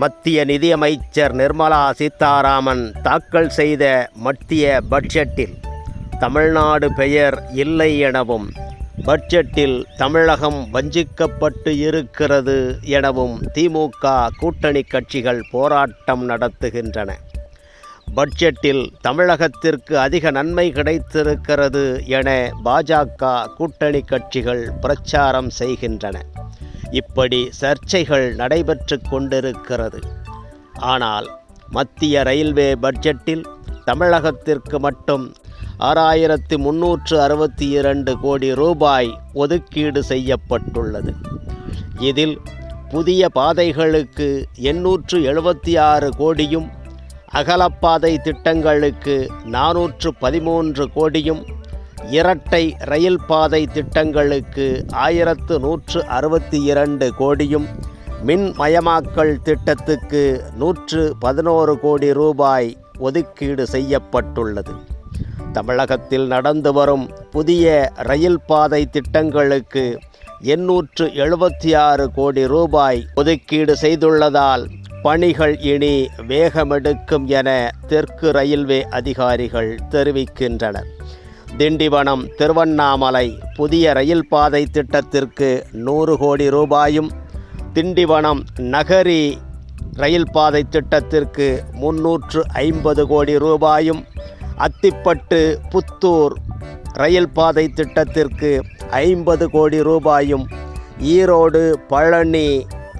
மத்திய நிதியமைச்சர் நிர்மலா சீதாராமன் தாக்கல் செய்த மத்திய பட்ஜெட்டில் தமிழ்நாடு பெயர் இல்லை எனவும், பட்ஜெட்டில் தமிழகம் வஞ்சிக்கப்பட்டு இருக்கிறது எனவும் திமுக கூட்டணி கட்சிகள் போராட்டம் நடத்துகின்றன. பட்ஜெட்டில் தமிழகத்திற்கு அதிக நன்மை கிடைத்திருக்கிறது என பாஜக கூட்டணி கட்சிகள் பிரச்சாரம் செய்கின்றன. இப்படி சர்ச்சைகள் நடைபெற்று கொண்டிருக்கிறது. ஆனால் மத்திய ரயில்வே பட்ஜெட்டில் தமிழகத்திற்கு மட்டும் 6362 கோடி ரூபாய் ஒதுக்கீடு செய்யப்பட்டுள்ளது. இதில் புதிய பாதைகளுக்கு 876 கோடியும், அகலப்பாதை திட்டங்களுக்கு 413 கோடியும், இரட்டை ரயில் பாதை திட்டங்களுக்கு 1162 கோடியும், மின்மயமாக்கல் திட்டத்துக்கு 111 கோடி ரூபாய் ஒதுக்கீடு செய்யப்பட்டுள்ளது. தமிழகத்தில் நடந்து வரும் புதிய ரயில் பாதை திட்டங்களுக்கு 876 கோடி ரூபாய் ஒதுக்கீடு செய்துள்ளதால் பணிகள் இனி வேகமெடுக்கும் என தெற்கு ரயில்வே அதிகாரிகள் தெரிவிக்கின்றனர். திண்டிவனம் திருவண்ணாமலை புதிய ரயில் பாதை திட்டத்திற்கு 100 கோடி ரூபாயும், திண்டிவனம் நகரி ரயில் பாதை திட்டத்திற்கு 350 கோடி ரூபாயும், அத்திப்பட்டு புத்தூர் ரயில் பாதை திட்டத்திற்கு 50 கோடி ரூபாயும், ஈரோடு பழனி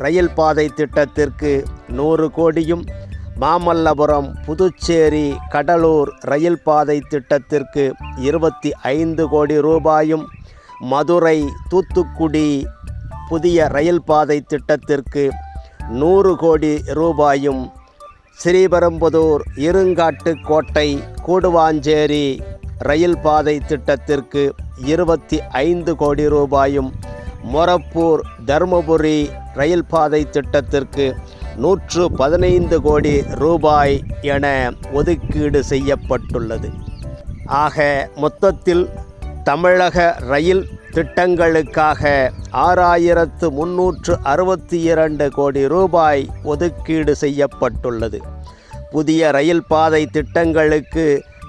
ரயில் பாதை திட்டத்திற்கு 100 கோடியும், மாமல்லபுரம் புதுச்சேரி கடலூர் ரயில் பாதை திட்டத்திற்கு 25 கோடி ரூபாயும், மதுரை தூத்துக்குடி புதிய ரயில் பாதை திட்டத்திற்கு 100 கோடி ரூபாயும், ஸ்ரீபெரும்புதூர் இருங்காட்டுக்கோட்டை கூடுவாஞ்சேரி ரயில் பாதை திட்டத்திற்கு 25 கோடி ரூபாயும், மொரப்பூர் தருமபுரி ரயில் பாதை திட்டத்திற்கு 115 கோடி ரூபாய் என ஒதுக்கீடு செய்யப்பட்டுள்ளது. ஆக மொத்தத்தில் தமிழக ரயில் திட்டங்களுக்காக 6362 கோடி ரூபாய் ஒதுக்கீடு செய்யப்பட்டுள்ளது. புதிய ரயில் பாதை திட்டங்களுக்கு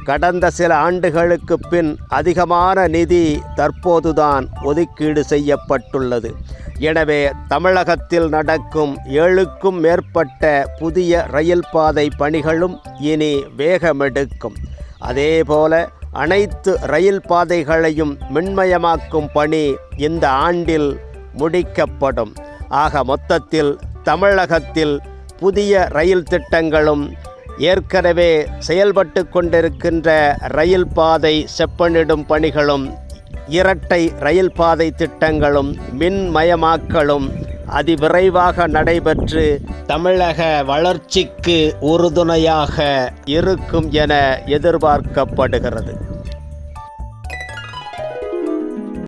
கடந்த சில ஆண்டுகளுக்கு பின் அதிகமான நிதி தற்போதுதான் ஒதுக்கீடு செய்யப்பட்டுள்ளது. எனவே தமிழகத்தில் நடக்கும் 7க்கும் மேற்பட்ட புதிய ரயில் பாதை பணிகளும் இனி வேகமெடுக்கும். அதேபோல அனைத்து ரயில் பாதைகளையும் மின்மயமாக்கும் பணி இந்த ஆண்டில் முடிக்கப்படும். ஆக மொத்தத்தில் தமிழகத்தில் புதிய ரயில் திட்டங்களும், ஏற்கனவே செயல்பட்டு கொண்டிருக்கின்ற ரயில் பாதை செப்பனிடும் பணிகளும், இரட்டை ரயில் பாதை திட்டங்களும், மின்மயமாக்கலும் அதிவிரைவாக நடைபெற்று தமிழக வளர்ச்சிக்கு உறுதுணையாக இருக்கும் என எதிர்பார்க்கப்படுகிறது.